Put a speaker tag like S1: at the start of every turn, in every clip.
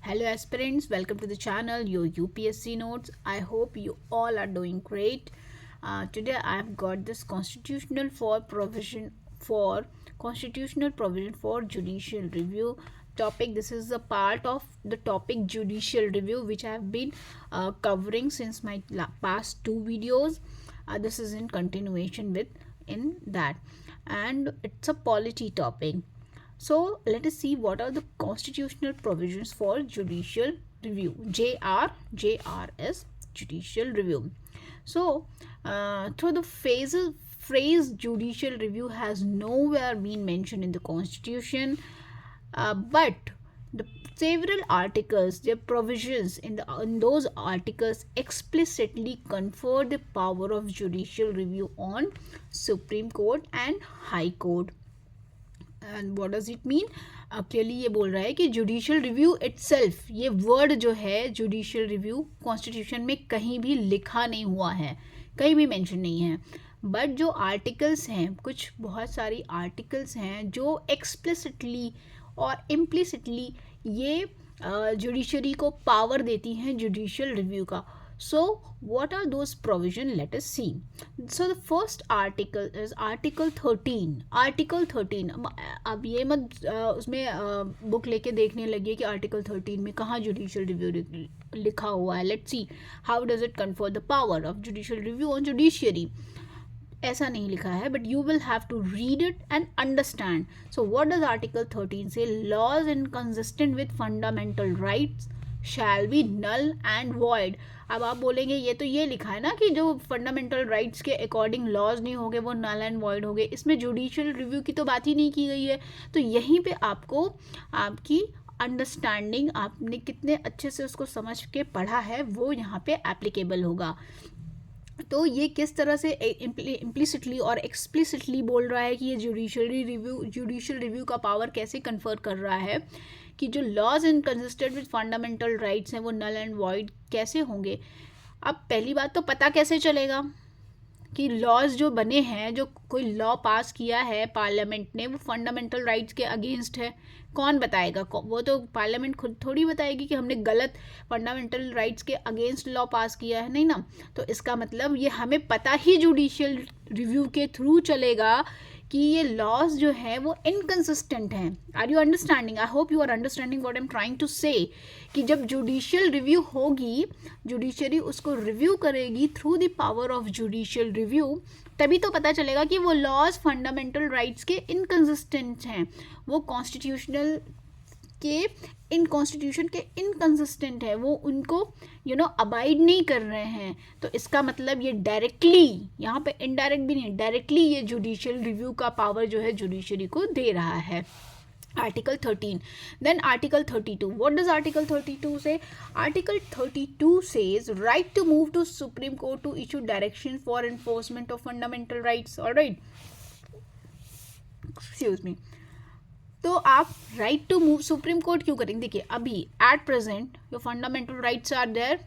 S1: Hello aspirants, welcome to the channel, your UPSC notes. I hope you all are doing great. Today I have got this constitutional provision for judicial review topic. This is a part of the topic judicial review which I have been covering since my past two videos. This is in continuation with in that, and it's a polity topic. So let us see what are the constitutional provisions for judicial review. JR is judicial review. So through the phrase judicial review has nowhere been mentioned in the constitution, but the several articles, their provisions in those articles explicitly confer the power of judicial review on Supreme Court and High Court. And what does it mean? Clearly ये बोल रहा है कि judicial review itself, ये word जो है judicial review constitution में कहीं भी लिखा नहीं हुआ है, कहीं भी मेंशन नहीं है, बट जो आर्टिकल्स हैं, कुछ बहुत सारी आर्टिकल्स हैं जो एक्सप्लिसिटली और इम्प्लिसिटली ये जुडिशरी को पावर देती हैं जुडिशियल रिव्यू का. So what are those provision? Let us see. So the first article is Article 13. Article 13. अब ये मत उसमें बुक लेके देखने लगिए कि Article 13 में कहाँ judicial review लिखा हुआ है. Let's see how does it confer the power of judicial review on judiciary. ऐसा नहीं लिखा है, but you will have to read it and understand. So what does Article 13 say? Laws inconsistent with fundamental rights shall be null and void. अब आप बोलेंगे ये तो ये लिखा है ना कि जो फंडामेंटल राइट्स के अकॉर्डिंग लॉज नहीं होंगे वो नल एंड वॉइड होंगे, इसमें जुडिशियल रिव्यू की तो बात ही नहीं की गई है. तो यहीं पे आपको आपकी अंडरस्टैंडिंग, आपने कितने अच्छे से उसको समझ के पढ़ा है वो यहाँ पे एप्लीकेबल होगा. तो ये किस तरह से इम्प्लिसिटली और एक्सप्लिसिटली बोल रहा है कि ये जुडिशियल रिव्यू का पावर कैसे कन्फर कर रहा है कि जो laws inconsistent with fundamental rights हैं वो नल एंड वॉइड कैसे होंगे. अब पहली बात तो पता कैसे चलेगा कि लॉज जो बने हैं, जो कोई लॉ पास किया है पार्लियामेंट ने, वो फंडामेंटल राइट्स के अगेंस्ट है? कौन बताएगा? वो तो पार्लियामेंट खुद थोड़ी बताएगी कि हमने गलत फंडामेंटल राइट्स के अगेंस्ट लॉ पास किया है, नहीं ना. तो इसका मतलब ये हमें पता ही जुडिशियल रिव्यू के थ्रू चलेगा कि ये लॉज जो है वो इनकन्सिस्टेंट हैं. Are you understanding? I hope you are understanding what I am trying to say. कि जब जुडिशियल रिव्यू होगी, जुडिशरी उसको रिव्यू करेगी through the power of judicial review, तभी तो पता चलेगा कि वो लॉज फंडामेंटल राइट्स के इनकन्सिस्टेंट हैं, वो कॉन्स्टिट्यूशन के इनकन्सिस्टेंट है, वो उनको अबाइड नहीं कर रहे हैं. तो इसका मतलब ये डायरेक्टली, यहाँ पे इनडायरेक्ट भी नहीं, डायरेक्टली ये जुडिशियल रिव्यू का पावर जो है जुडिशरी को दे रहा है. Article 13. Then Article 32. What does Article 32 say? Article 32 says right to move to Supreme Court to issue directions for enforcement of fundamental rights. All right. Excuse me. तो आप right to move Supreme Court क्यों करेंगे? देखिए अभी at present जो fundamental rights are there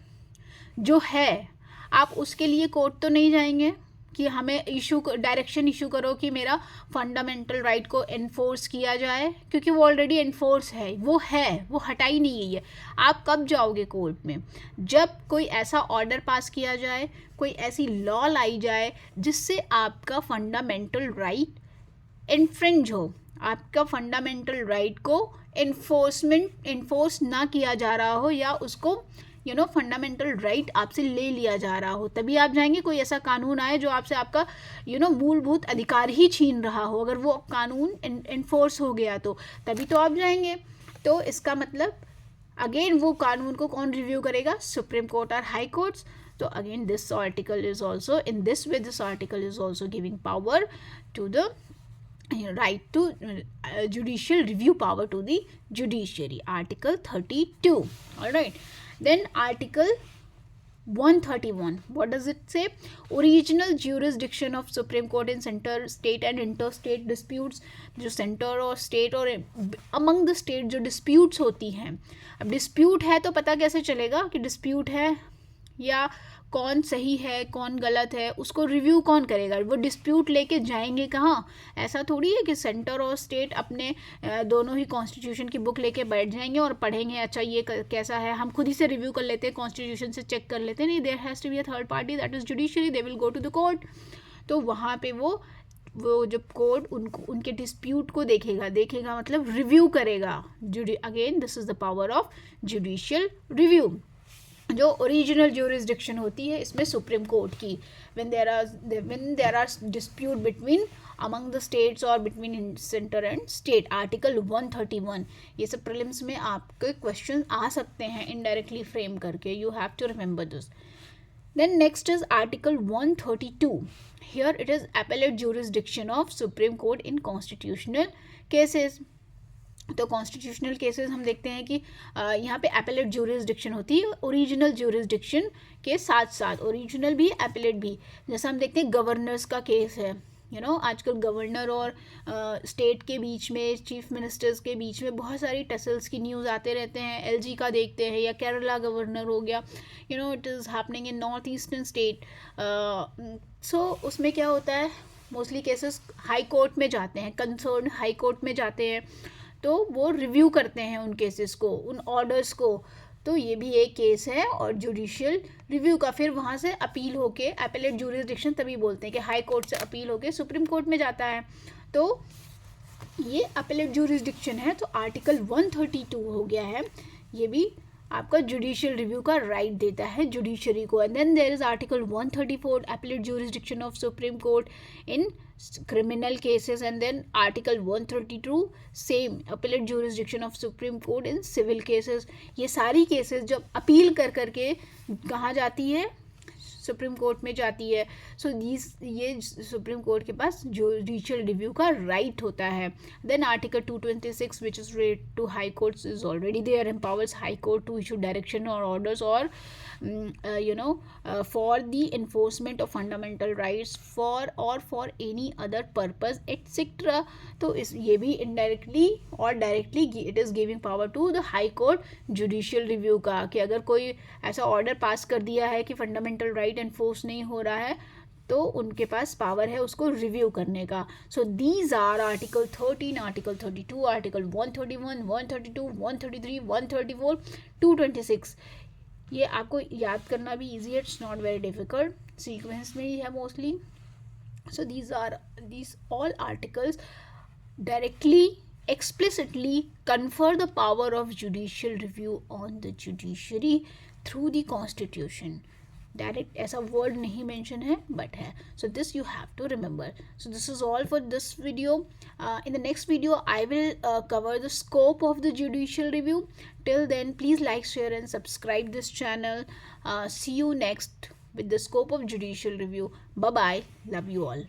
S1: जो है, आप उसके लिए कोर्ट तो नहीं जाएंगे कि हमें डायरेक्शन इशू करो कि मेरा फंडामेंटल राइट को एनफोर्स किया जाए, क्योंकि वो ऑलरेडी एनफोर्स है, वो हटाई नहीं गई है. आप कब जाओगे कोर्ट में? जब कोई ऐसा ऑर्डर पास किया जाए, कोई ऐसी लॉ लाई जाए जिससे आपका फंडामेंटल राइट इन्फ्रिंज हो, आपका फंडामेंटल राइट को एनफोर्स ना किया जा रहा हो, या उसको फंडामेंटल राइट आपसे ले लिया जा रहा हो, तभी आप जाएंगे. कोई ऐसा कानून आए जो आपसे आपका मूलभूत अधिकार ही छीन रहा हो, अगर वो कानून एनफोर्स हो गया तो तभी तो आप जाएंगे. तो इसका मतलब अगेन वो कानून को कौन रिव्यू करेगा? सुप्रीम कोर्ट और हाई कोर्ट्स. तो again this article is also in this way, this article is also giving power to the right to judicial review power to the judiciary. Article 32. All right. Then Article 131. What does it say? Original jurisdiction of Supreme Court in center, state and interstate disputes. जो centre और state और among the state जो disputes होती हैं, अब dispute है तो पता कैसे चलेगा कि डिस्प्यूट है या कौन सही है कौन गलत है उसको रिव्यू कौन करेगा? वो डिस्प्यूट लेके जाएंगे कहाँ? ऐसा थोड़ी है कि सेंटर और स्टेट अपने दोनों ही कॉन्स्टिट्यूशन की बुक लेके बैठ जाएंगे और पढ़ेंगे, अच्छा ये कैसा है, हम खुद ही से रिव्यू कर लेते हैं, कॉन्स्टिट्यूशन से चेक कर लेते हैं। नहीं, there has to be a third party, that is judiciary, they will go to the court. तो वहाँ पे वो जब कोर्ट उनको उनके डिस्प्यूट को देखेगा मतलब रिव्यू करेगा। Again this is the power of judicial review. जो ओरिजिनल ज्यूरिसडिक्शन होती है इसमें सुप्रीम कोर्ट की, when there are dispute between among the states और between centre and state, article 131। ये सब प्रीलिम्स में आपके क्वेश्चन आ सकते हैं इनडायरेक्टली फ्रेम करके, you have to remember this. Then next is Article 132. Here it is appellate jurisdiction of Supreme Court in constitutional cases. तो कॉन्स्टिट्यूशनल केसेस हम देखते हैं कि यहाँ पे एपेलेट ज्यूरिसडिक्शन होती है ओरिजिनल ज्यूरिसडिक्शन के साथ साथ, ओरिजिनल भी एपेलेट भी। जैसा हम देखते हैं गवर्नर्स का केस है, आजकल गवर्नर और स्टेट के बीच में, चीफ मिनिस्टर्स के बीच में बहुत सारी टसल्स की न्यूज़ आते रहते हैं। एलजी का देखते हैं, या केरला गवर्नर हो गया, it is happening in north eastern state. So उसमें क्या होता है, मोस्टली केसेस हाई कोर्ट में जाते हैं, कंसर्न हाई कोर्ट में जाते हैं, तो वो रिव्यू करते हैं उन केसेस को, उन ऑर्डर्स को। तो ये भी एक केस है और जुडिशियल रिव्यू का, फिर वहाँ से अपील होके, एपेलेट ज्यूरिसडिक्शन तभी बोलते हैं कि हाई कोर्ट से अपील होके सुप्रीम कोर्ट में जाता है, तो ये एपेलेट ज्यूरिसडिक्शन है। तो आर्टिकल 132 हो गया है, ये भी आपका जुडिशियल रिव्यू का राइट देता है जुडिशरी को। And then there is article 134, appellate jurisdiction of Supreme Court in criminal cases, and then article 132 same, appellate jurisdiction of supreme court in civil cases। ये सारी केसेस जब अपील कर करके कहाँ जाती है, सुप्रीम कोर्ट में जाती है। सो ये सुप्रीम कोर्ट के पास जुडिशियल रिव्यू का राइट होता है। Then article 226 which is related to High Courts is already there, empowers High Court to issue direction और ऑर्डर्स और for the enforcement of fundamental rights for any other purpose etcetera. तो ये भी indirectly और directly it is giving power to the High Court judicial review का, कि अगर कोई ऐसा ऑर्डर पास कर दिया है कि फंडामेंटल राइट एनफोर्स नहीं हो रहा है, तो उनके पास पावर है उसको रिव्यू करने का। So these are article 13, article 32, article 131, 132, 133, 134, 226। ये आपको याद करना भी ईजी है, it's not very difficult, sequence में ही है mostly. So these all articles directly explicitly confer the power of judicial review on the judiciary through the constitution। Direct ऐसा word नहीं मेंशन है बट है, so this you have to remember. So this is all for this video. In the next video I will cover the scope of the judicial review. Till then please like, share and subscribe this channel. See you next with the scope of judicial review. Bye bye, love you all.